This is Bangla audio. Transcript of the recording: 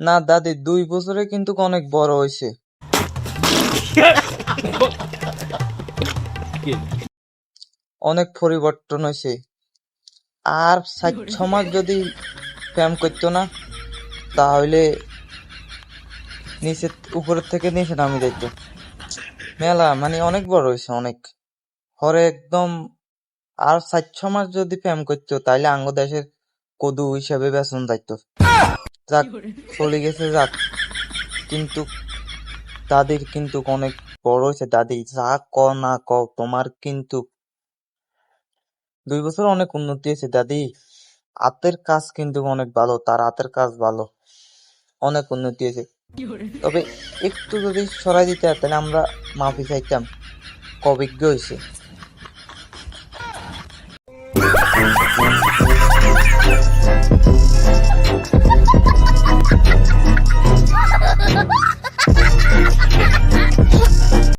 না দাদি, 2 বছরে কিন্তু অনেক বড় হয়েছে। অনেক পরিবর্তন হয়েছে। আর 4-6 মাস যদি প্রেম করতো না, তাহলে নিচে উপরের থেকে নিচে নামে যাইতো। মেলা মানে অনেক বড় হয়েছে, অনেক। হরে একদম। আর 4-6 মাস যদি প্রেম করতো, তাইলে আঙ্গ দেশের কদু হিসাবে বেতন যাইতো। যাক, চলে গেছে যাক। কিন্তু দাদির কিন্তু অনেক বড় হয়েছে। দাদি যা ক না ক, তোমার কিন্তু 2 বছর অনেক উন্নতি হয়েছে দাদি। হাতের কাজ কিন্তু অনেক ভালো, তার হাতের কাজ ভালো, অনেক উন্নতি হয়েছে। তবে একটু যদি সরাই দিতে তাহলে আমরা মাফি চাইতাম। অভিজ্ঞ হয়েছে।